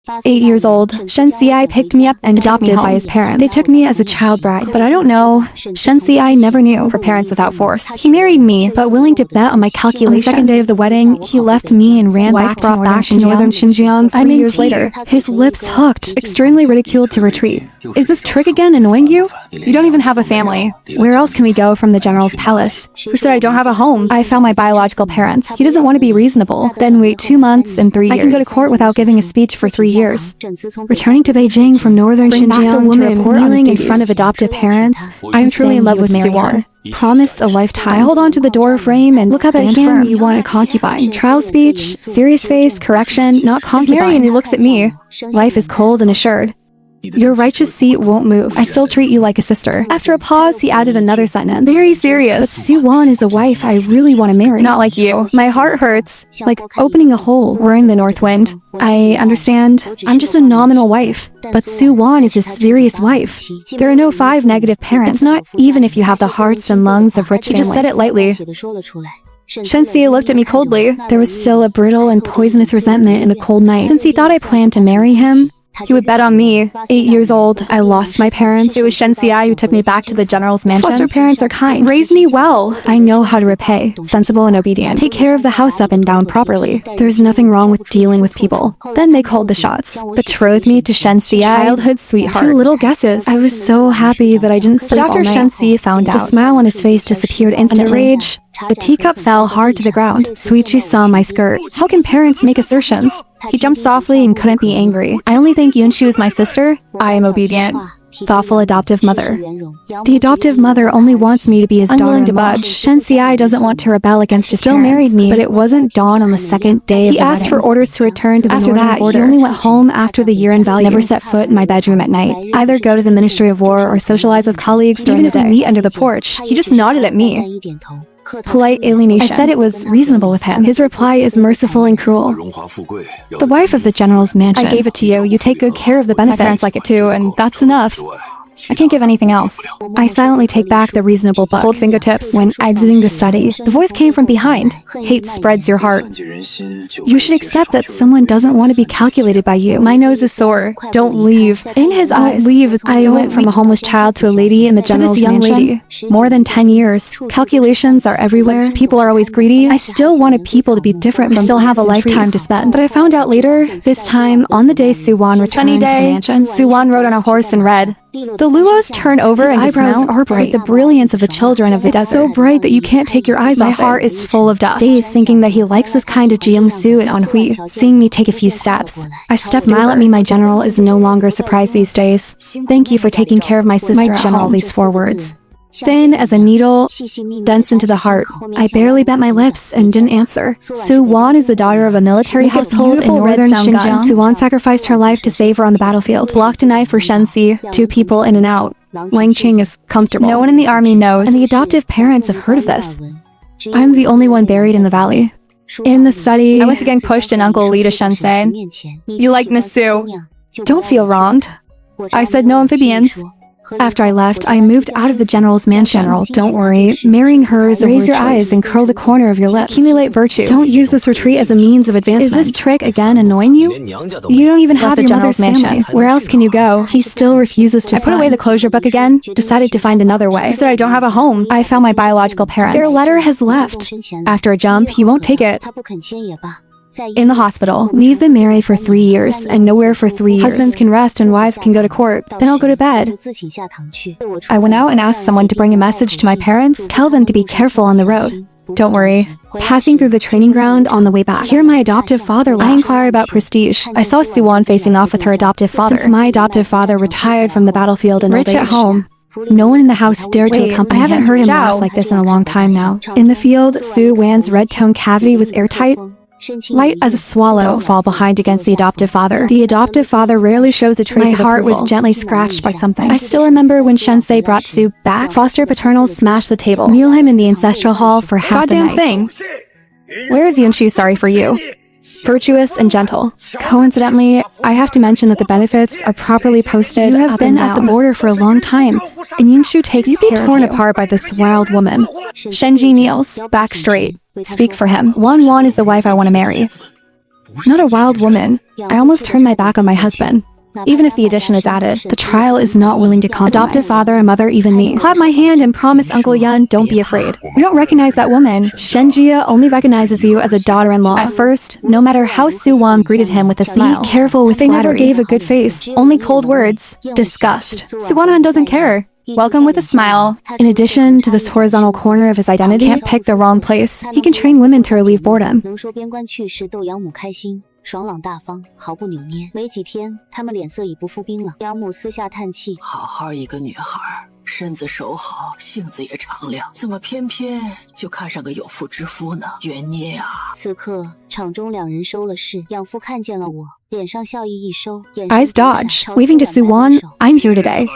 8 years old, Shen Xiai picked me up and adopted by his parents. They took me as a child bride, but I don't know. Shen Xiai never knew for parents without force. He married me, but willing to bet on my calculation. On the second day of the wedding, he left me and ran back to northern Xinjiang 3 years later. His lips hooked, extremely ridiculed to retreat. Is this trick again annoying you? You don't even have a family. Where else can we go from the general's palace? Who said I don't have a home? I found my biological parents. He doesn't want to be reasonable. Then wait 2 months and 3 years. I can go to court without giving a speech for 3 years. Returning to Beijing from northern Xinjiang to report kneeling in front of adoptive parents, I am truly in love with Suwan. Promised a lifetime. I hold on to the door frame and look up at him. You want a concubine. Trial speech, serious face, correction, not concubine. He's married and he looks at me. Life is cold and assured. Your righteous seat won't move. I still treat you like a sister. After a pause, he added another sentence. Very serious. But Suwan is the wife I really want to marry. Not like you. My heart hurts. Like opening a hole. We're in the north wind. I understand. I'm just a nominal wife. But Suwan is his serious wife. There are no 5 negative parents. It's not even if you have the hearts and lungs of rich families. He just said it lightly. Shen Xiai looked at me coldly. There was still a brittle and poisonous resentment in the cold night. Since he thought I planned to marry him, he would bet on me. 8 years old, I lost my parents. It was Shen Xiai who took me back to the general's mansion. Foster parents are kind. Raised me well. I know how to repay. Sensible and obedient. Take care of the house up and down properly. There's nothing wrong with dealing with people. Then they called the shots. Betrothed me to Shen Xiai. Childhood sweetheart. 2 little guesses. I was so happy that I didn't sleep all night. But after Shen Xiai found out, the smile on his face disappeared instantly. Under rage, the teacup fell hard to the ground. Sweetie saw my skirt. How can parents make assertions? He jumped softly and couldn't be angry. I only think Yunshu is my sister. I am obedient. Thoughtful adoptive mother. The adoptive mother only wants me to be his daughter. Unwilling to budge. Shen Xiai doesn't want to rebel against his parents. Still married me, but it wasn't dawn on the second day of the wedding. He asked for orders to return to the northern border. He only went home after the year-end value. Never set foot in my bedroom at night. Either go to the Ministry of War or socialize with colleagues during the day. Even if we meet under the porch, he just nodded at me. Polite alienation. I said it was reasonable with him. His reply is merciful and cruel. The wife of the general's mansion. I gave it to you. You take good care of the benefits. My parents like it too, and that's enough. I can't give anything else. I silently take back the reasonable book. Cold fingertips. When exiting the study, the voice came from behind. Hate spreads your heart. You should accept that someone doesn't want to be calculated by you. My nose is sore. Don't leave. In his eyes, leave. I went from a homeless child to a lady in the general's mansion. More than 10 years. Calculations are everywhere. People are always greedy. I still wanted people to be different. We still have a lifetime to spend. But I found out later, this time, on the day Suwan returned to the mansion, Suwan rode on a horse and read. The luos turn over and his eyebrows are bright. The brilliance of the children of the desert. So bright that you can't take your eyes off it. My heart is full of dust. Days thinking that he likes this kind of Jiangsu and Anhui. Seeing me take a few steps. I smile at me. My general is no longer surprised these days. Thank you for taking care of my sister. My general, these 4 words. Thin as a needle, dense into the heart. I barely bent my lips and didn't answer. Suwan is the daughter of a military household in northern Xinjiang. Suwan sacrificed her life to save her on the battlefield. Blocked a knife for Shen Xiai. 2 people in and out. Wang Qing is comfortable. No one in the army knows. And the adoptive parents have heard of this. I'm the only one buried in the valley. In the study, I once again pushed an Uncle Li to Shen Xiai. You like Miss Su. Don't feel wronged. I said no amphibians. After I left, I moved out of the general's mansion. General, don't worry. Marrying her is a raise your eyes and curl the corner of your lips. Accumulate virtue. Don't use this retreat as a means of advancement. Is this trick again annoying you? You don't even have your mother's mansion. Where else can you go? He still refuses to sign. I put away the closure book again, decided to find another way. I said I don't have a home. I found my biological parents. Their letter has left. After a jump, he won't take it. In the hospital. We've been married for 3 years and nowhere for 3 years. Husbands can rest and wives can go to court. Then I'll go to bed. I went out and asked someone to bring a message to my parents. Tell them to be careful on the road. Don't worry. Passing through the training ground on the way back. Here my adoptive father left. I inquired about prestige. I saw Suwan facing off with her adoptive father. Since my adoptive father retired from the battlefield in old age. Rich at home. No one in the house dared to accompany him. I haven't heard him laugh like this in a long time now. In the field, Suwan's red-toned cavity was airtight. Light as a swallow fall behind against the adoptive father. The adoptive father rarely shows a trace of approval. My heart was gently scratched by something. I still remember when Shen Xiai brought Su back. Foster paternals smashed the table. Kneel him in the ancestral hall for half the night. Goddamn thing. Where is Yunshu sorry for you? Virtuous and gentle. Coincidentally, I have to mention that the benefits are properly posted. You have been at the border for a long time, and Yunshu takes care of you. You'd be torn apart by this wild woman. Shenji kneels, back straight. Speak for him. Wan is the wife I want to marry. Not a wild woman. I almost turned my back on my husband. Even if the addition is added, the trial is not willing to compromise. Adoptive father and mother, even me. Clap my hand and promise Uncle Yun, don't be afraid. We don't recognize that woman. Shenjia only recognizes you as a daughter-in-law. At first, no matter how Su-won greeted him with a smile, be careful with flattery. They never gave a good face, only cold words. Disgust. Su-won doesn't care. Welcome with a smile. In addition to this horizontal corner of his identity, can't pick the wrong place. He can train women to relieve boredom. 爽朗大方，毫不扭捏。没几天，他们脸色已不复冰冷。养母私下叹气：“好好一个女孩，身子手好，性子也敞亮，怎么偏偏就看上个有妇之夫呢？冤孽啊！”此刻，场中两人收了势。养父看见了我，脸上笑意一收， Eyes dodge. Waving to Su-won, I'm here today.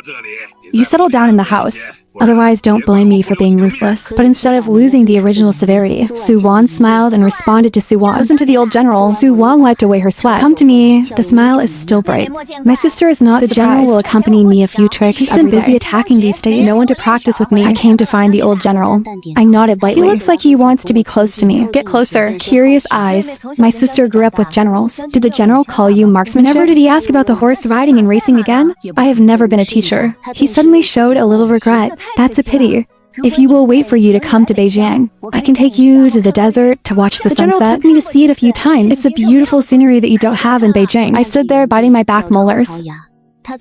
You settle down in the house. Otherwise, don't blame me for being ruthless. But instead of losing the original severity, Su-won smiled and responded to Su-won. Listen to the old general. Su-won wiped away her sweat. Come to me. The smile is still bright. My sister is not surprised. The general will accompany me a few tricks. He's been busy attacking these days. No one to practice with me. I came to find the old general. I nodded lightly. He looks like he wants to be close to me. Get closer. Curious eyes. My sister grew up with generals. Did the general call you marksmanship? Never did he ask about the horse riding and racing again? I have never been a teacher. He suddenly showed a little regret. That's a pity. If you will wait for you to come to Beijing, I can take you to the desert to watch the sunset. The general took me to see it a few times. It's a beautiful scenery that you don't have in Beijing. I stood there biting my back molars.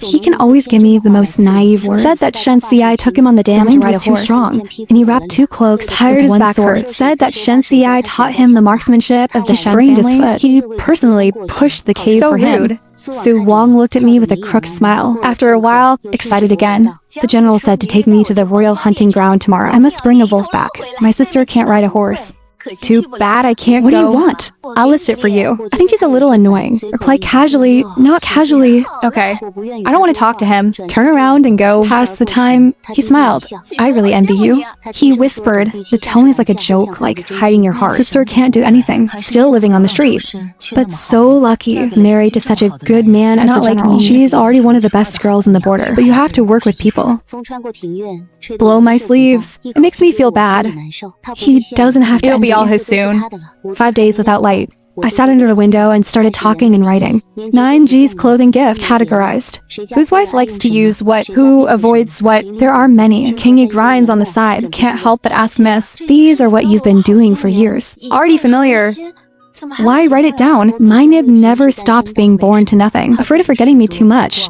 He can always give me the most naive words. Said that Shen Xiai took him on the dam to ride a horse. Too strong, and he wrapped 2 cloaks. Tired his back hurts. Said that Shen Xiai taught him the marksmanship of the Shen family. He personally pushed the cave for him. Su-won looked at me with a crooked smile. After a while, excited again. The general said to take me to the royal hunting ground tomorrow. I must bring a wolf back. My sister can't ride a horse. Too bad I can't go. What do you want? I'll list it for you. I think he's a little annoying. Reply casually, not casually. Okay. I don't want to talk to him. Turn around and go. Pass the time. He smiled. I really envy you. He whispered. The tone is like a joke, like hiding your heart. Sister can't do anything. Still living on the street. But so lucky. Married to such a good man as the general. She's already one of the best girls in the border. But you have to work with people. Blow my sleeves. It makes me feel bad. He doesn't have to. It'll be all his soon. 5 days without light. I sat under the window and started talking and writing. 9G's clothing gift categorized. Whose wife likes to use what? Who avoids what? There are many. Kingy grinds on the side. Can't help but ask miss. These are what you've been doing for years. Already familiar. Why write it down? My nib never stops being born to nothing. Afraid of forgetting me too much.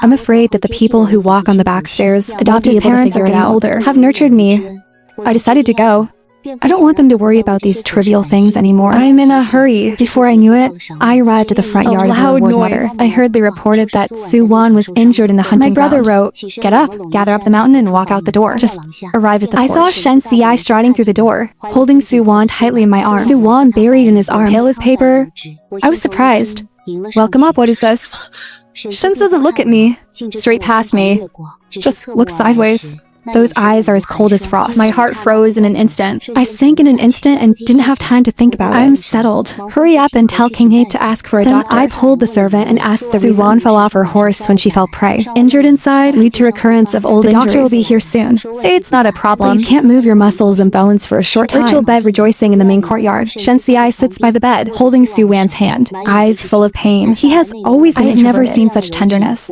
I'm afraid that the people who walk on the back stairs, adoptive parents are getting older, have nurtured me. I decided to go. I don't want them to worry about these trivial things anymore. I'm in a hurry. Before I knew it, I arrived at the front yard of the ward mother. I heard they reported that Su-won was injured in the hunting ground. My brother wrote, "Get up, gather up the mountain, and walk out the door." Just arrived at the porch. I saw Shen Xiai striding through the door, holding Su-won tightly in my arms. Su-won buried in his arms, pale as paper. I was surprised. Welcome up, what is this? Shen doesn't look at me, straight past me. Just looks sideways. Those eyes are as cold as frost. My heart froze in an instant. I sank in an instant and didn't have time to think about it. I'm settled. Hurry up and tell King Hei to ask for a doctor. I pulled the servant and asked the reason. Su-won fell off her horse when she fell prey. Injured inside, lead to recurrence of old injuries. The doctor will be here soon. Say it's not a problem. But you can't move your muscles and bones for a short time. Rachel bed rejoicing in the main courtyard. Shen Xiai sits by the bed, holding Su-wan's hand, eyes full of pain. He has always been introverted. I have never seen such tenderness.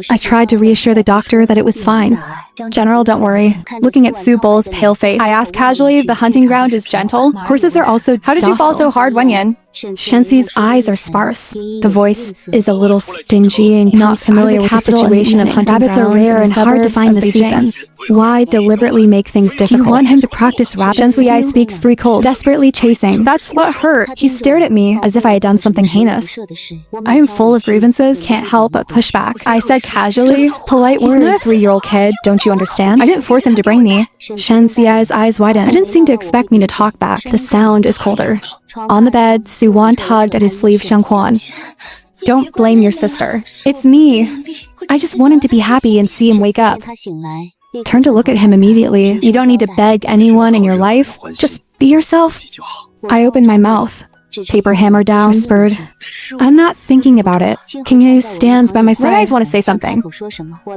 I tried to reassure the doctor that it was fine. General, don't worry. Looking at Su Bol's pale face, I asked casually, the hunting ground is gentle? Horses are also How did you fall so hard, Wenyan? Shenxi's eyes are sparse. The voice is a little stingy and not familiar with the situation of hunting. Rabbits are rare and hard to find this season. Why deliberately make things difficult? Do you want him to practice rabbits? Shenxiai speaks 3 cold, desperately chasing. That's what hurt. He stared at me as if I had done something heinous. I am full of grievances, can't help but push back. I said casually, polite words. He's not a 3-year-old kid, don't you understand? I didn't force him to bring me. Shenxiai's eyes widened. I didn't seem to expect me to talk back. The sound is colder. On the bed, Su-won tugged at his sleeve Xiangquan. Don't blame your sister. It's me. I just want him to be happy and see him wake up. Turn to look at him immediately. You don't need to beg anyone in your life. Just be yourself. I opened my mouth. Paper hammer down, whispered. I'm not thinking about it. King Hei stands by my side. I want to say something.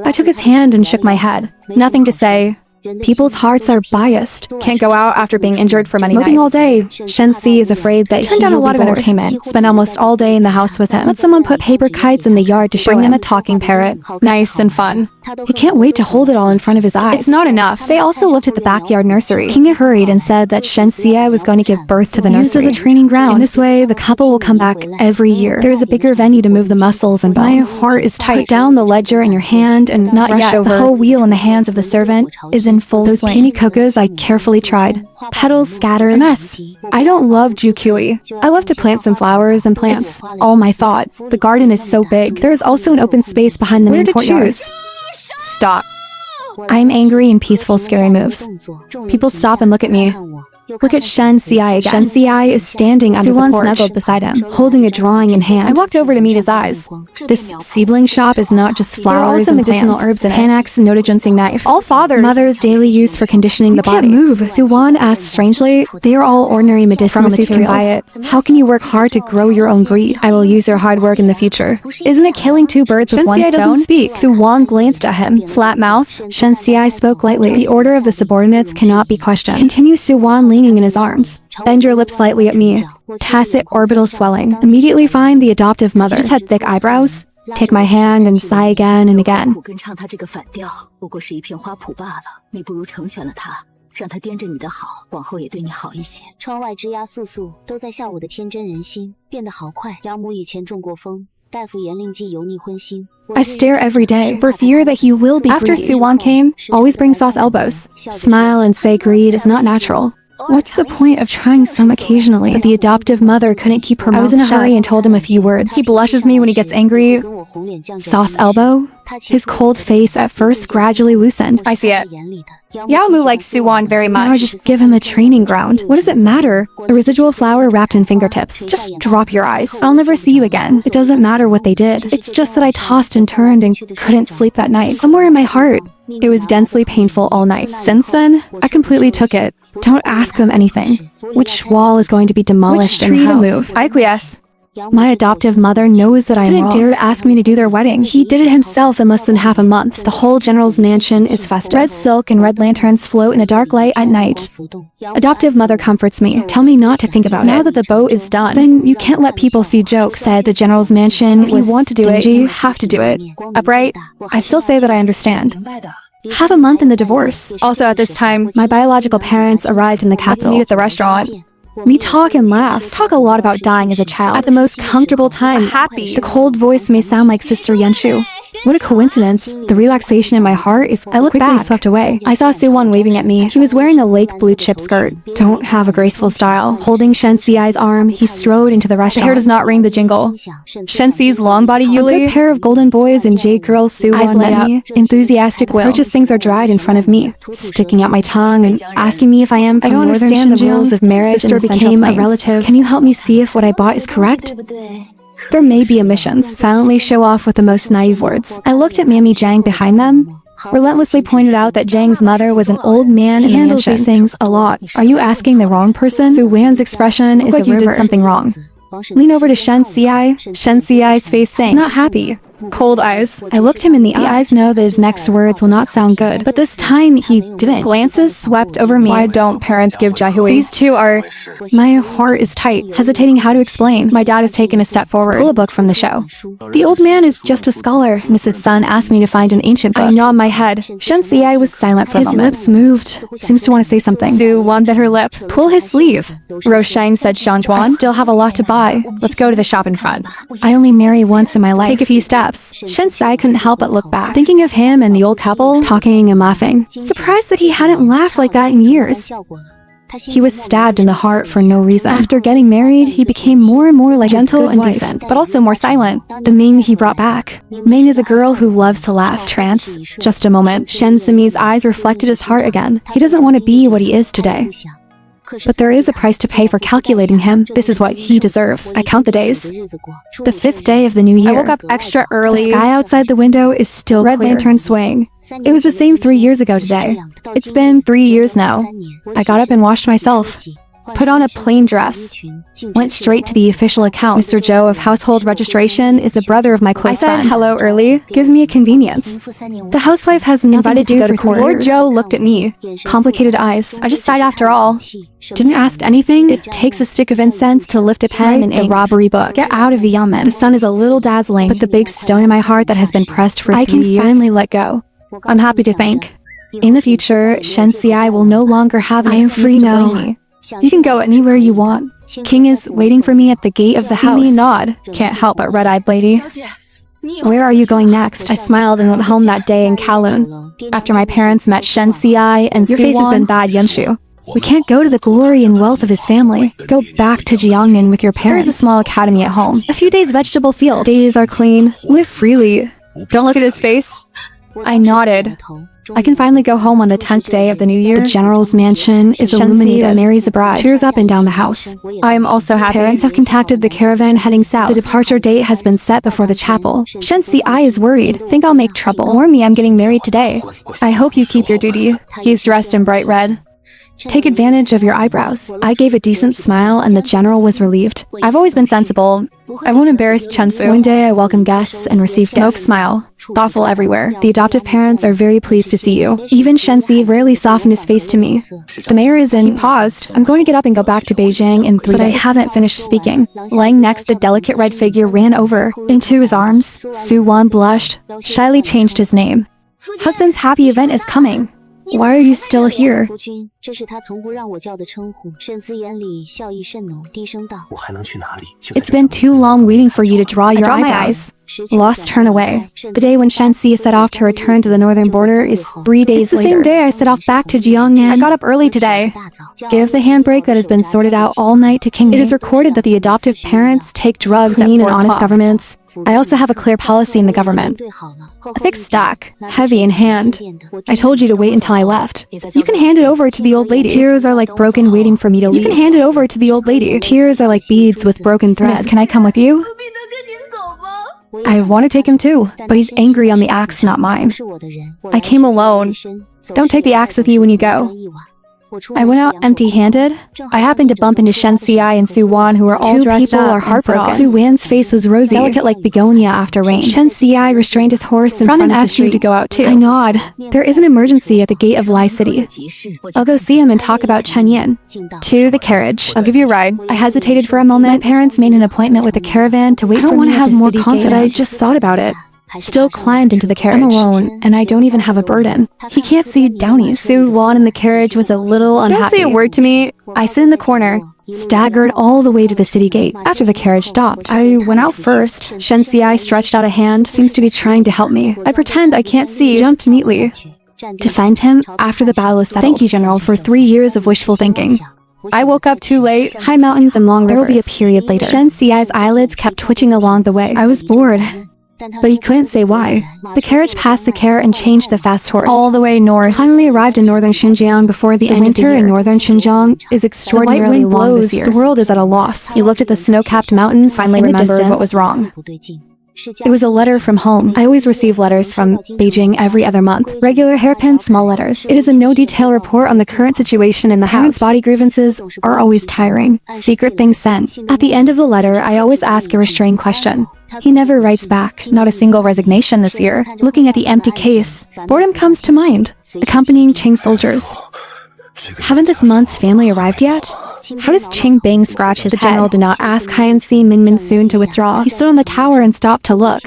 I took his hand and shook my head. Nothing to say. People's hearts are biased. Can't go out after being injured for many nights. Moping all day. Shen-Si is afraid that he will be bored. Spend almost all day in the house with him. Let someone put paper kites in the yard to bring him a talking parrot. Nice and fun. He can't wait to hold it all in front of his eyes. It's not enough. They also looked at the backyard nursery. King hurried and said that Shen-Si was going to give birth to the nursery. Used as a training ground. In this way, the couple will come back every year. There is a bigger venue to move the muscles and bones. My heart is tight. Put down the ledger in your hand and not yet. Over. The whole wheel in the hands of the servant is in full swing. Those peony cocos I carefully tried. Petals scattered. A mess. I don't love Jukui. I love to plant some flowers and plants. All my thought. The garden is so big. There is also an open space behind the main courtyard. Stop. I'm angry and peaceful, scary moves. People stop and look at me. Look at Shen-Si again. Shen-Si is standing under the porch, snuggled beside him, holding a drawing in hand. I walked over to meet his eyes. This seedling shop is not just flowers and medicinal herbs and Panax note-adjusting knife. All mother's daily use for conditioning the body. Move. Suwon asked strangely, they are all ordinary medicinal materials. Can buy it. How can you work hard to grow your own greed? I will use your hard work in the future. Isn't it killing two birds with one stone? Doesn't speak. Suwon glanced at him. Flat mouth. Shen-Si spoke lightly. The order of the subordinates cannot be questioned. Continue Suwon leaning in his arms. Bend your lips slightly at me. Tacit orbital swelling. Immediately find the adoptive mother. Just had thick eyebrows. Take my hand and sigh again and again. 让他掂着你的好，往后也对你好一些。窗外枝桠簌簌，都在笑我的天真人心变得好快。养母以前中过风，大夫严令忌油腻荤腥。I stare every day for fear that he will be greedy. After Suwon came, always bring sauce elbows. Smile and say greed is not natural. What's the point of trying some occasionally? But the adoptive mother couldn't keep her mouth shut. I was in a hurry and told him a few words. He blushes me when he gets angry. Sauce elbow? His cold face at first gradually loosened. I see it. Yaomu likes Suwon very much. Now I just give him a training ground. What does it matter? A residual flower wrapped in fingertips. Just drop your eyes. I'll never see you again. It doesn't matter what they did. It's just that I tossed and turned and couldn't sleep that night. Somewhere in my heart, it was densely painful all night. Since then, I completely took it. Don't ask them anything. Which wall is going to be demolished in the house? Move. I acquiesce. My adoptive mother knows that I didn't dare to ask me to do their wedding. He did it himself in less than half a month. The whole general's mansion is festive. Red silk and red lanterns float in a dark light at night. Adoptive mother comforts me. Tell me not to think about it. Now that the boat is done, then you can't let people see jokes. Said the general's mansion. If you want to do it, you have to do it. Upright. I still say that I understand. Half a month in the divorce. Also at this time, my biological parents arrived in the capital. Meet at the restaurant. We talk and laugh. Talk a lot about dying as a child. At the most comfortable time. Happy. The cold voice may sound like Sister Yenshu. What a coincidence. The relaxation in my heart is quickly swept away. I saw Suwon waving at me. He was wearing a lake blue chip skirt. Don't have a graceful style. Holding Shen-Si's arm, he strode into the restaurant. The hair does not ring the jingle. Shen-Si's long body Yuli. A good pair of golden boys and jade girls Suwon met me. Enthusiastic will. Purchase things are dried in front of me, sticking out my tongue and asking me if I am. I don't understand the rules of marriage and became a relative. Can you help me see if what I bought is correct? There may be omissions. Silently show off with the most naive words. I looked at Mammy Jang behind them. Relentlessly pointed out that Jang's mother was an old man and handles these things a lot. Are you asking the wrong person? Su Wan's expression is like you did something wrong. Lean over to Shen-Si. Shen-Si's face sank. He's not happy. Cold eyes. I looked him in the eyes. Know that his next words will not sound good. But this time, he didn't. Glances swept over me. Why don't parents give Jahui? These two are... My heart is tight, hesitating how to explain. My dad has taken a step forward. Pull a book from the show. The old man is just a scholar. Mrs. Sun asked me to find an ancient book. I nod my head. Shen-Si was silent for a moment. His lips moved. Seems to want to say something. Su Wan bit her lip. Pull his sleeve. Roshain said Shanjuan. I still have a lot to buy. Let's go to the shop in front. I only marry once in my life. Take a few steps. Shen-Si couldn't help but look back, thinking of him and the old couple, talking and laughing. Surprised that he hadn't laughed like that in years. He was stabbed in the heart for no reason. After getting married, he became more and more like gentle and decent, but also more silent. The Ming he brought back. Ming is a girl who loves to laugh. Trance. Just a moment. Shen Simi's eyes reflected his heart again. He doesn't want to be what he is today. But there is a price to pay for calculating him. This is what he deserves. I count the days. The 5th day of the new year. I woke up extra early. The sky outside the window is still red clear. Lantern swaying. It was the same 3 years ago today. It's been 3 years now. I got up and washed myself. put on a plain dress, went straight to the official account. Mr. Joe of Household Registration is the brother of my close friend. I said hello early. Give me a convenience. The housewife has nothing to do for 4 years. Lord Joe looked at me, complicated eyes. I just sighed after all. Didn't ask anything. It takes a stick of incense to lift a pen and a robbery book. Get out of Yemen. The sun is a little dazzling, but the big stone in my heart that has been pressed for 3 years. I can finally let go. I'm happy to think. In the future, Shen Xiai will no longer have an excuse to blame me. You can go anywhere you want. King is waiting for me at the gate of the house. See me nod. Can't help but red-eyed lady. Where are you going next? I smiled and went home that day in Kowloon. After my parents met Shen Xiai and Your face has been bad, Yunshu. We can't go to the glory and wealth of his family. Go back to Jiangnan with your parents. There's a small academy at home. A few days vegetable field. Days are clean. Live freely. Don't look at his face. I nodded. I can finally go home on the 10th day of the new year. The general's mansion is illuminated. Marries the bride. Cheers up and down the house. I am also happy. Parents have contacted the caravan heading south. The departure date has been set before the chapel. Shen Xiai is worried. Think I'll make trouble. Warn me I'm getting married today. I hope you keep your duty. He's dressed in bright red. Take advantage of your eyebrows. I gave a decent smile and the general was relieved. I've always been sensible. I won't embarrass Chen Fu. One day I welcome guests and receive gifts. Smile. Thoughtful everywhere. The adoptive parents are very pleased to see you. Even Shen Xi rarely softened his face to me. The mayor is in. He paused. I'm going to get up and go back to Beijing in 3 days. But I haven't finished speaking. Lying next, a delicate red figure ran over into his arms. Su Wan blushed, shyly changed his name. Husband's happy event is coming. Why are you still here? It's been too long waiting for you to draw your eyebrows. Lost turn away. The day when Shenxi set off to return to the northern border is 3 days later. The same day I set off back to Jiangnan. I got up early today. Give the handbrake that has been sorted out all night to King. It is recorded that the adoptive parents take drugs at honest governments. I also have a clear policy in the government. A thick stack, heavy in hand. I told you to wait until I left. You can hand it over to the old lady. Tears are like broken waiting for me to leave. You can hand it over to the old lady. Tears are like beads with broken threads. Can I come with you? I want to take him too, but he's angry on the axe, not mine. I came alone. Don't take the axe with you when you go. I went out empty-handed. I happened to bump into Shen Xiai and Su Wan, who were all dressed up. 2 people are heartbroken. Su Wan's face was rosy, delicate like begonia after rain. Shen Xiai restrained his horse in front and asked you to go out too. I nod. There is an emergency at the gate of Lai City. I'll go see him and talk about Chen Yin. To the carriage. I'll give you a ride. I hesitated for a moment. My parents made an appointment with a caravan to wait for me. I don't want to have more confidence. I just thought about it. Still climbed into the carriage. I'm alone, and I don't even have a burden. He can't see Downy. Su Wan in the carriage was a little unhappy. Don't say a word to me. I sit in the corner, staggered all the way to the city gate. After the carriage stopped, I went out first. Shen Xiai stretched out a hand, seems to be trying to help me. I pretend I can't see, jumped neatly. To find him after the battle is settled. Thank you, General, for 3 years of wishful thinking. I woke up too late. High mountains and long rivers. There will be a period later. Shen Xiai's eyelids kept twitching along the way. I was bored. But he couldn't say why. The carriage passed the care and changed the fast horse. All the way north. Finally arrived in northern Xinjiang before the end of the year. In northern Xinjiang is extraordinarily long this year. The world is at a loss. He looked at the snow-capped mountains, finally remembered what was wrong. It was a letter from home. I always receive letters from Beijing every other month. Regular hairpin, small letters. It is a no-detail report on the current situation in the house. Body grievances are always tiring. Secret things sent. At the end of the letter, I always ask a restrained question. He never writes back, not a single resignation this year. Looking at the empty case, boredom comes to mind. Accompanying Qing soldiers. Haven't this month's family arrived yet? How does Qing Bing scratch his head? The general did not ask Haiyan-Si Min soon to withdraw. He stood on the tower and stopped to look.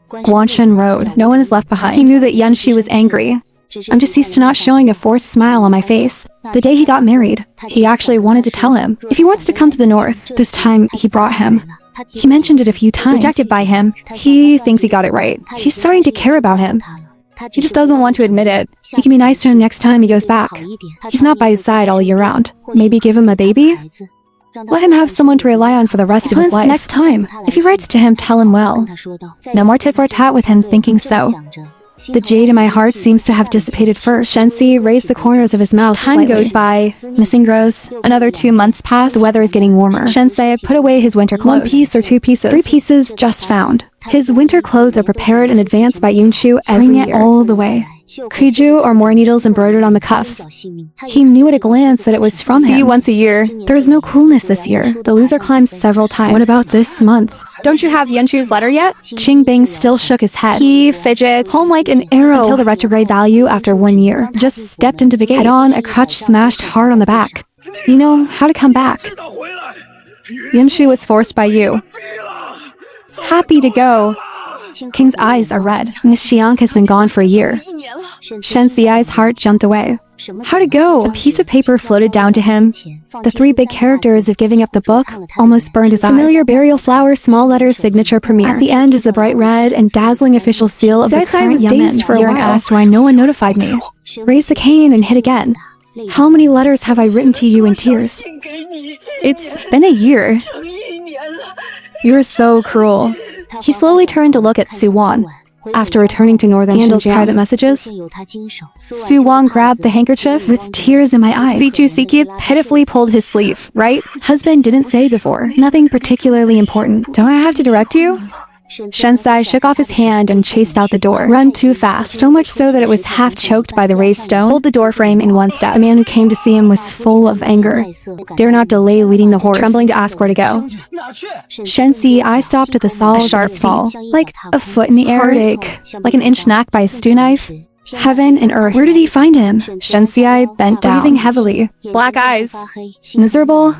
Guanshan Road. No one is left behind. He knew that Yanxi was angry. I'm just used to not showing a forced smile on my face. The day he got married, he actually wanted to tell him. If he wants to come to the north, this time he brought him. He mentioned it a few times. Rejected by him. He thinks he got it right. He's starting to care about him. He just doesn't want to admit it. He can be nice to him next time he goes back. He's not by his side all year round. Maybe give him a baby? Let him have someone to rely on for the rest of his life. Next time, if he writes to him, tell him well. No more tit-for-tat with him thinking so. The jade in my heart seems to have dissipated first. Shenxi raised the corners of his mouth slightly. Time goes by. Missing grows. Another 2 months pass. The weather is getting warmer. Shenxi put away his winter clothes. 1 piece or 2 pieces? 3 pieces just found. His winter clothes are prepared in advance by Yunshu every year. Bring it all the way. Kriju or more needles embroidered on the cuffs. He knew at a glance that it was from him. See you once a year. There was no coolness this year. The loser climbed several times. What about this month? Don't you have Yunshu's letter yet? Qingbing still shook his head. He fidgets, home like an arrow, until the retrograde value after 1 year. Just stepped into the gate. Head on, a crutch smashed hard on the back. You know how to come back. Yunshu was forced by you. Happy to go. King's eyes are red. Miss Xiang has been gone for a year. Shen Xiai's heart jumped away. How to go? A piece of paper floated down to him. The 3 big characters of giving up the book almost burned his eyes. Familiar burial flower, small letters, signature premiere. At the end is the bright red and dazzling official seal of the current was dazed for a while and asked why no one notified me. Raised the cane and hit again. How many letters have I written to you in tears? It's been a year. You're so cruel. He slowly turned to look at Su-Wan. After returning to Northern Xinjiang private messages, Su-Wan grabbed the handkerchief with tears in my eyes. Sichu Siki pitifully pulled his sleeve. Right? Husband didn't say before. Nothing particularly important. Don't I have to direct you? Shensai shook off his hand and chased out the door. Run too fast, so much so that it was half choked by the raised stone. Pulled the door frame in one step. The man who came to see him was full of anger. Dare not delay leading the horse, trembling to ask where to go. Shensi, I stopped at the soles of sharp fall, like a foot in the air. Heartache, like an inch knack by a stew knife. Heaven and earth. Where did he find him? Shensi bent down, breathing heavily. Black eyes. Miserable.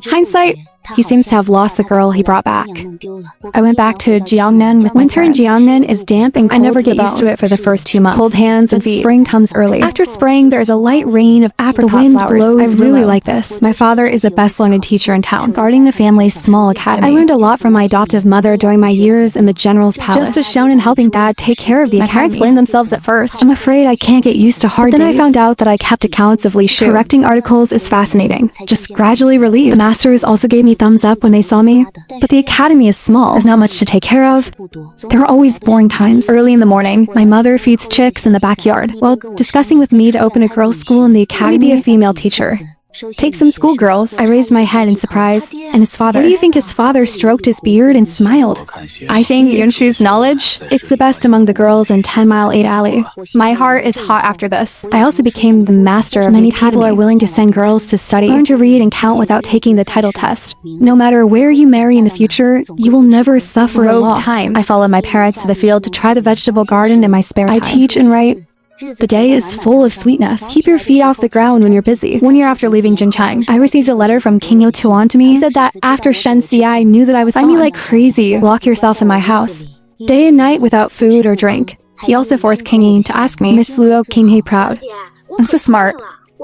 Hindsight. He seems to have lost the girl he brought back. I went back to Jiangnan with winter in Jiangnan is damp and cold. I never get used to it for the first 2 months. Cold hands and feet. Spring comes early. After spring, there is a light rain of apricot flowers. The wind blows. I really like this. My father is the best learned teacher in town, guarding the family's small academy. I learned a lot from my adoptive mother during my years in the general's palace. Just as shown in helping dad take care of the academy. My parents blamed themselves at first. I'm afraid I can't get used to hard days. Then I found out that I kept accounts of Li Shu. Correcting articles is fascinating. Just gradually relieved. The masters also gave me thumbs up when they saw me, but the academy is small. There's not much to take care of. There are always boring times. Early in the morning, my mother feeds chicks in the backyard, while discussing with me to open a girls' school in the academy. Be a female teacher. Take some schoolgirls. I raised my head in surprise, and his father. What do you think his father stroked his beard and smiled? I think Yunshu's knowledge, it's the best among the girls in 10 Mile 8 Alley. My heart is hot after this. I also became the master of many people are willing to send girls to study. Learn to read and count without taking the title test. No matter where you marry in the future, you will never suffer a loss. I followed my parents to the field to try the vegetable garden in my spare time. I teach and write. The day is full of sweetness. Keep your feet off the ground when you're busy. 1 year after leaving Jinchang, I received a letter from King Yo Tuan to me. He said that after Shen Xiai knew that I was me like crazy. Lock yourself in my house. Day and night without food or drink. He also forced King Yi to ask me, Miss Luo King He proud. I'm so smart.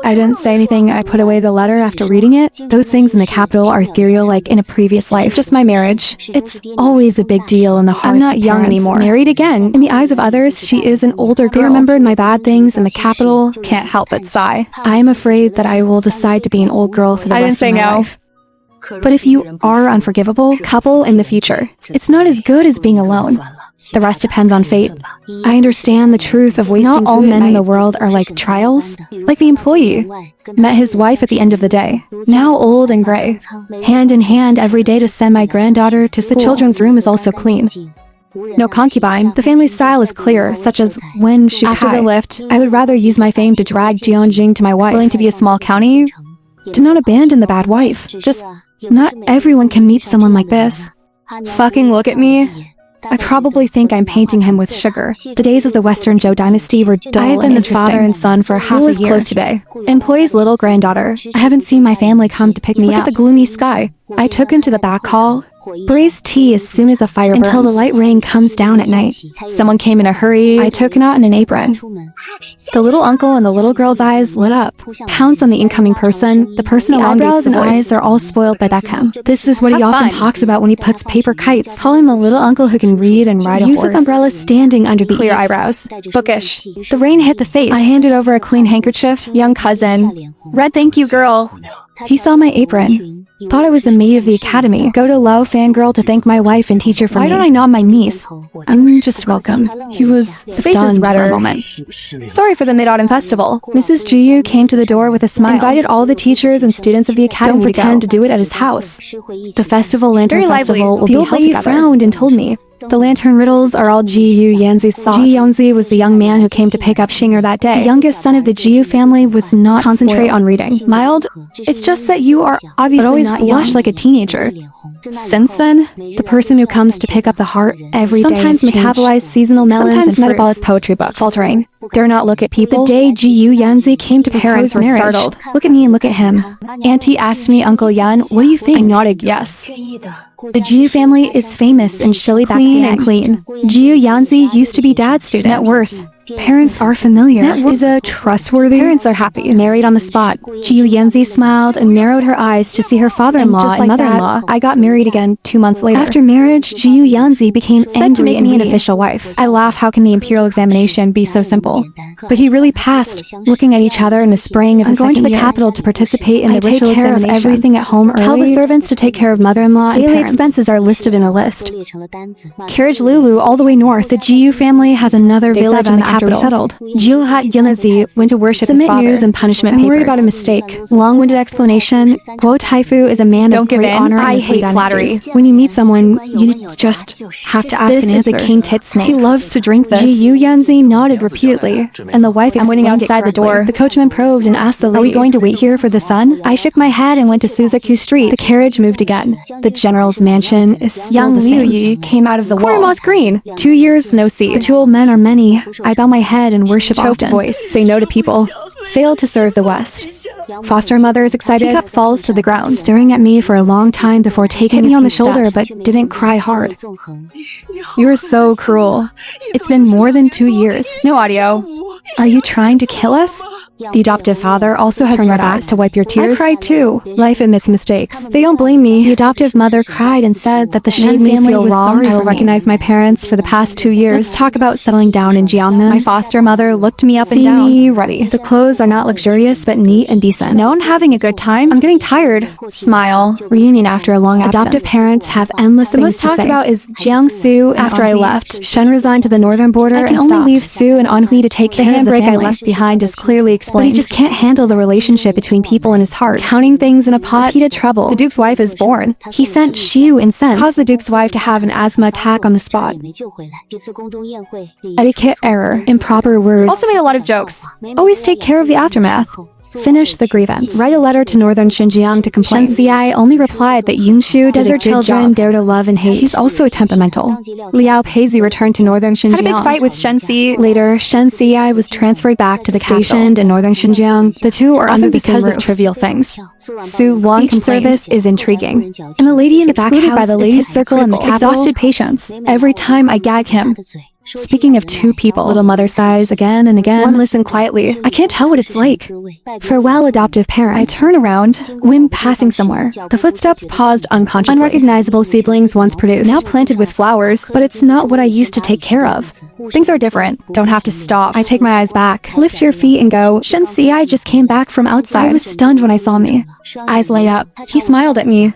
I didn't say anything. I put away the letter after reading it. Those things in the capital are ethereal like in a previous life. Just my marriage. It's always a big deal in the hearts I'm not of young anymore. Married again. In the eyes of others, she is an older girl. They remembered my bad things in the capital. Can't help but sigh. I am afraid that I will decide to be an old girl for the rest of my life. But if you are unforgivable, couple in the future. It's not as good as being alone. The rest depends on fate. I understand the truth of wasting. Not all men in the world are like trials. Like the employee. Met his wife at the end of the day. Now old and gray. Hand in hand every day to send my granddaughter to school. The children's room is also clean. No concubine. The family style is clear, such as when she after the lift, I would rather use my fame to drag Jeonjing to my wife. Willing to be a small county? Do not abandon the bad wife. Just, not everyone can meet someone like this. Fucking look at me. I probably think I'm painting him with sugar. The days of the Western Zhou dynasty were dull. I have been this father and son for half a year. Close today. Employee's little granddaughter. I haven't seen my family come to pick me up. Look at the gloomy sky. I took him to the back hall. Braised tea as soon as the fire burns. Until the light rain comes down at night. Someone came in a hurry. I took him out in an apron. The little uncle and the little girl's eyes lit up. Pounce on the incoming person. The person eyebrows and eyes are all spoiled by Beckham. This is what he often talks about when he puts paper kites. Call him a little uncle who can read and ride a horse. Youth with umbrellas standing under the clear eyebrows. Bookish. The rain hit the face. I handed over a clean handkerchief. Young cousin. Red thank you girl. He saw my apron. Thought I was the maid of the academy. Go to Lao fangirl to thank my wife and teacher for me. Why don't I nod my niece? I'm just welcome. He was stunned for a moment. Sorry for the Mid-Autumn Festival. Mrs. Jiyu came to the door with a smile. Invited all the teachers and students of the academy. Don't pretend to do it at his house. The festival lantern festival will be held together. The old lady frowned and told me, The lantern riddles are all Jiyu Yanzi's thoughts. Ji Yanzi was the young man who came to pick up Xinger that day. The youngest son of the Jiyu family was not concentrate on reading. Mild, it's just that you are obviously always not blush like a teenager. Since then, the person who comes to pick up the heart every day sometimes metabolize seasonal melons and metabolize poetry books. Faltering. Dare not look at people. The day Jiyu Yanzi came to parents were startled. Look at me and look at him. Auntie asked me, Uncle Yan, what do you think? I nodded yes. The Jiyu family is famous in Shili clean and clean. Jiyu Yanzi used to be dad's student. Net worth. Parents are familiar. Is a trustworthy. Parents are happy. Married on the spot. Jiyu Yanzi smiled and narrowed her eyes to see her father-in-law and mother-in-law. I got married again 2 months later. After marriage, Jiyu Yanzi became said to make me an official wife. I laugh, how can the imperial examination be so simple? But he really passed, looking at each other in the spring of the second year. I'm going to the capital to participate in the ritual examination. Take care of everything at home early. Tell the servants to take care of mother-in-law. Daily expenses are listed in a list. Carriage Lulu all the way north. The Jiyu family has another village in the capital. We settled. Jiuhat Yunzi went to worship his father. News and punishment papers. I'm worried about a mistake. Long-winded explanation. Guo Taifu is a man of great honor. I hate flattery. When you meet someone, you just have to ask an answer. This is the king tit snake. He loves to drink this. Jiyu Yanzi nodded repeatedly, and the wife explained. I'm waiting outside the door. The coachman probed and asked the lady, are we going to wait here for the sun? I shook my head and went to Suzaku Street. The carriage moved again. The general's mansion is still young the same. Liu Yi came out of the wall. Moss Green. 2 years no see. The two old men are many. I bow my head and worship choked often. Voice. Say no to people. Fail to serve the West. Foster mother is excited. Teacup falls to the ground, staring at me for a long time before taking me on the shoulder, but didn't cry hard. You're so cruel. It's been more than 2 years. No audio. Are you trying to kill us? The adoptive father also has turned back to wipe your tears. I cried too. Life admits mistakes. They don't blame me. The adoptive mother cried and said that the Shen family was wrong to recognize my parents for the past 2 years. Let's talk about settling down in Jiangnan. My foster mother looked me up and down. See me ready. The clothes are not luxurious, but neat and decent. No, I'm having a good time. I'm getting tired. Smile. Reunion after a long absence. Adoptive parents have endless things to say. The most talked about is Jiangsu. After I left, Shen resigned to the northern border and only leave Su and Anhui to take care of the handbrake I left behind is clearly explained. But he just can't handle the relationship between people in his heart. Counting things in a pot, repeated trouble. The Duke's wife is born. He sent Xiu incense, caused the Duke's wife to have an asthma attack on the spot. Etiquette error. Improper words. Also made a lot of jokes. Always take care of the aftermath. Finish the grievance. Write a letter to Northern Xinjiang to complain. Shen Xiai only replied that Yungshu does her children dare to love and hate. He's also temperamental. Liao Peizi returned to Northern Xinjiang. Had a big fight with Shen Si. Later, Shen Xiai was transferred back to the stationed in Northern Xinjiang. The two are under the same roof. Of trivial things. Su Wang service is intriguing. And the lady in the back house by the ladies' circle in the capital. Exhausted patience. Every time I gag him. Speaking of two people, little mother sighs again and again. One listen quietly. I can't tell what it's like. Farewell, adoptive parent. I turn around, when passing somewhere. The footsteps paused unconsciously. Unrecognizable seedlings once produced, now planted with flowers, but it's not what I used to take care of. Things are different. Don't have to stop. I take my eyes back. Lift your feet and go. Shen Si just came back from outside. I was stunned when I saw me. Eyes light up. He smiled at me.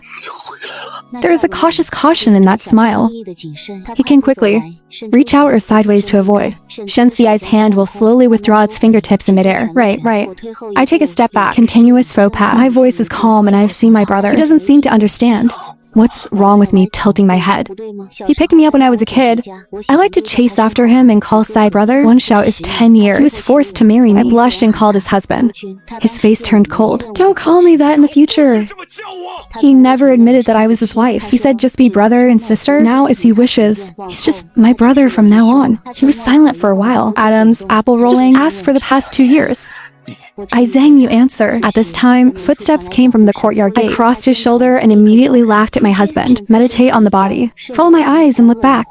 There is a cautious caution in that smile. He can quickly reach out or sideways to avoid. Shen Xiai's hand will slowly withdraw its fingertips in midair. Right. I take a step back. Continuous faux pas. My voice is calm and I've seen my brother. He doesn't seem to understand. What's wrong with me tilting my head? He picked me up when I was a kid. I like to chase after him and call Sai brother. One shout is 10 years. He was forced to marry me. I blushed and called his husband. His face turned cold. Don't call me that in the future. He never admitted that I was his wife. He said just be brother and sister. Now as he wishes. He's just my brother from now on. He was silent for a while. Adams, apple rolling, just asked for the past 2 years. I zang you answer. At this time, footsteps came from the courtyard gate. I crossed his shoulder and immediately laughed at my husband. Meditate on the body. Follow my eyes and look back.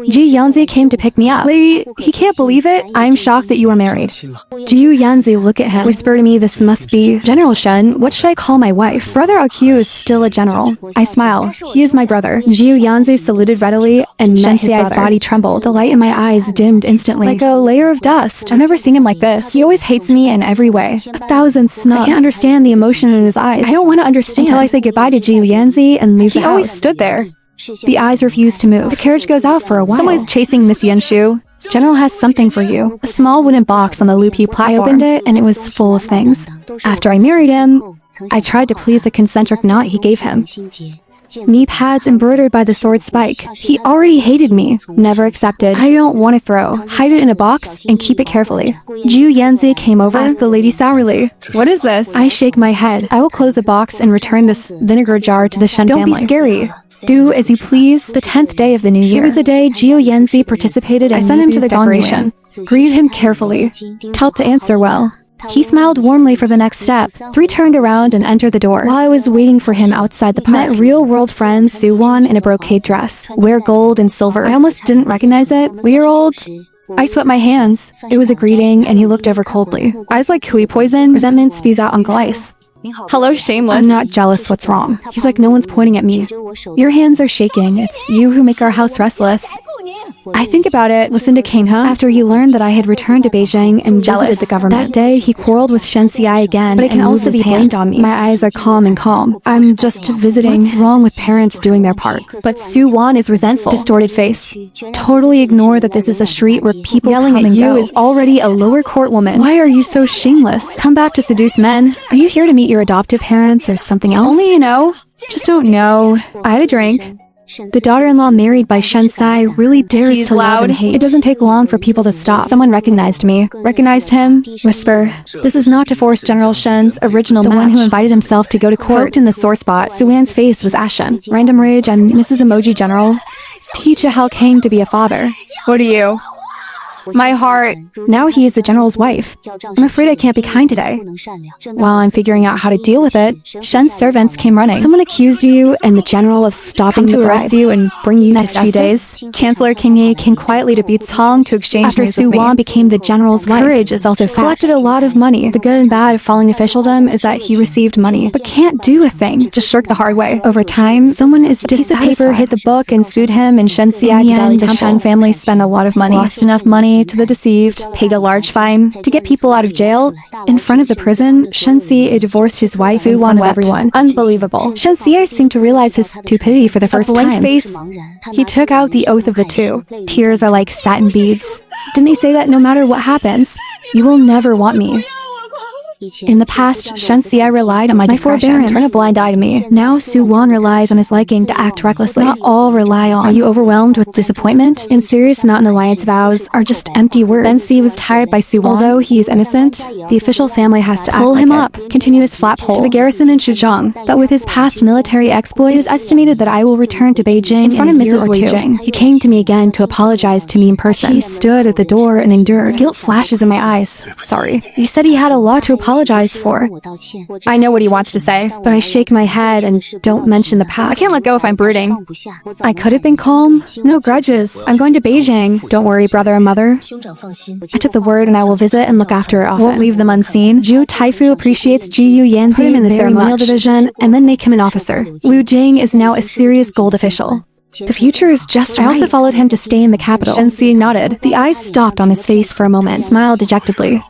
Ji Yanzi came to pick me up. Lady, he can't believe it. I'm shocked that you are married. Jiu Yanzi, look at him. Whisper to me, this must be General Shen. What should I call my wife? Brother Aq is still a general. I smile. He is my brother. Jiu Yanzi saluted readily and met his brother. Body trembled. The light in my eyes dimmed instantly. Like a layer of dust. I've never seen him like this. He always hates me in every way. 1,000 snubs. I can't understand the emotion in his eyes. I don't want to understand until I say goodbye to Jiu Yanzi and leave the house. He always stood there. The eyes refused to move. The carriage goes out for a while. Someone is chasing Miss Yanshu. General has something for you. A small wooden box on the Lupi platform. I opened it and it was full of things. After I married him, I tried to please the concentric knot he gave him. knee pads embroidered by the sword spike. He already hated me. Never accepted. I don't want to throw. Hide it in a box and keep it carefully. Zhu Yanzi came over, asked the lady sourly, "What is this?" I shake my head. I will close the box and return this vinegar jar to the Shen family. Don't be scary. Do as you please. The 10th day of the new year. It was the day Zhu Yanzi participated in I sent him to the decoration. Greet him carefully. Tell to answer well. He smiled warmly for the next step. 3 turned around and entered the door. While I was waiting for him outside the park, met real-world friend Su-won in a brocade dress. Wear gold and silver. I almost didn't recognize it. We are old. I swept my hands. It was a greeting, and he looked over coldly. Eyes like kui poison. Resentment spews out Uncle Ice. Hello, shameless. I'm not jealous. What's wrong? He's like, no one's pointing at me. Your hands are shaking. It's you who make our house restless. I think about it. Listen to King, huh? After he learned that I had returned to Beijing and visited the government. That day, he quarreled with Shen Xiai again, but it can also be blamed on me. My eyes are calm and calm. I'm just visiting. What's wrong with parents doing their part? But Su-won is resentful. Distorted face. Totally ignore that this is a street where people yelling at you is already a lower court woman. Why are you so shameless? Come back to seduce men. Are you here to meet your adoptive parents or something else? Only you know. Just don't know. I had a drink. The daughter-in-law married by Shen Sai really dares to love and hate. It doesn't take long for people to stop. Someone recognized me. Recognized him. Whisper. This is not to force General Shen's original match. The one who invited himself to go to court in the sore spot. Su-wan's face was ashen. Random rage and Mrs. Emoji General. Teach a Hell came to be a father. What are you? My heart. Now he is the general's wife. I'm afraid I can't be kind today. While I'm figuring out how to deal with it, Shen's servants came running. Someone accused you and the general of stopping to arrest you and bring you next few days. Chancellor King Yi came quietly to Beatong to exchange after Su-won became the general's wife. Courage is also collected a lot of money. The good and bad of following officialdom is that he received money, but can't do a thing. Just shirk the hard way. Over time, someone is dissatisfied. Piece of paper hit the book and sued him and Shen Xiai to Delhi. The Shen family spent a lot of money, lost enough money to the deceived, paid a large fine to get people out of jail. In front of the prison, Shen Xiai divorced his wife Su-won with everyone. Unbelievable. Shen Xiai seemed to realize his stupidity for the first time. Face, he took out the oath of the two. Tears are like satin beads. Didn't he say that no matter what happens, you will never want me? In the past, Shen Xiai relied on my discretion to turn a blind eye to me. Now Su-won relies on his liking to act recklessly. Not all rely on. Are you overwhelmed with disappointment? And serious not-in-alliance vows are just empty words. Then Si was tired by Su-won. Although he is innocent, the official family has to pull him up, continue his flap hole to the garrison in Chuzhong. But with his past military exploit, it is estimated that I will return to Beijing in front of Mrs. Li Jing. He came to me again to apologize to me in person. He stood at the door and endured. Guilt flashes in my eyes. Sorry. You said he had a lot to apologize for. I know what he wants to say, but I shake my head and don't mention the past. I can't let go if I'm brooding. I could have been calm. No grudges. I'm going to Beijing. Don't worry, brother and mother. I took the word and I will visit and look after it often. Won't leave them unseen. Zhu Taifu appreciates Zhu Yanzi. Put him in the ceremonial division and then make him an officer. Wu Jing is now a serious gold official. The future is just right. I also followed him to stay in the capital. Shen Xiai nodded. The eyes stopped on his face for a moment, smiled dejectedly.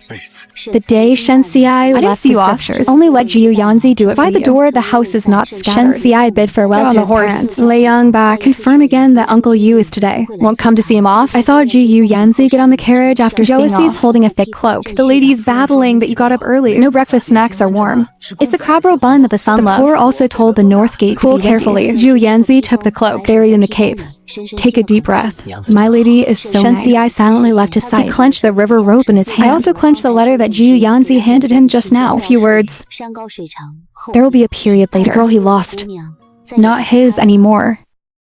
The day Shen Xiai left the scriptures, only let Zhu Yanzi do it by the door. The house is not scattered. Shen Xiai bid farewell to his parents. Lay Yang back. Confirm again that Uncle Yu is today. Won't come to see him off. I saw Zhu Yanzi get on the carriage after seeing off. Holding a thick cloak. The lady's babbling that you got up early. No breakfast snacks are warm. It's a crab roll bun that the sun loves. The poor also told the north gate to be carefully. Zhu Yanzi took the cloak, buried in the cape. Take a deep breath. My lady is so nice. Shen Xiai silently left his side. He clenched the river rope in his hand. I also clenched the letter that Zhu Yanzi handed him just now. A few words. There will be a period later. The girl he lost. Not his anymore.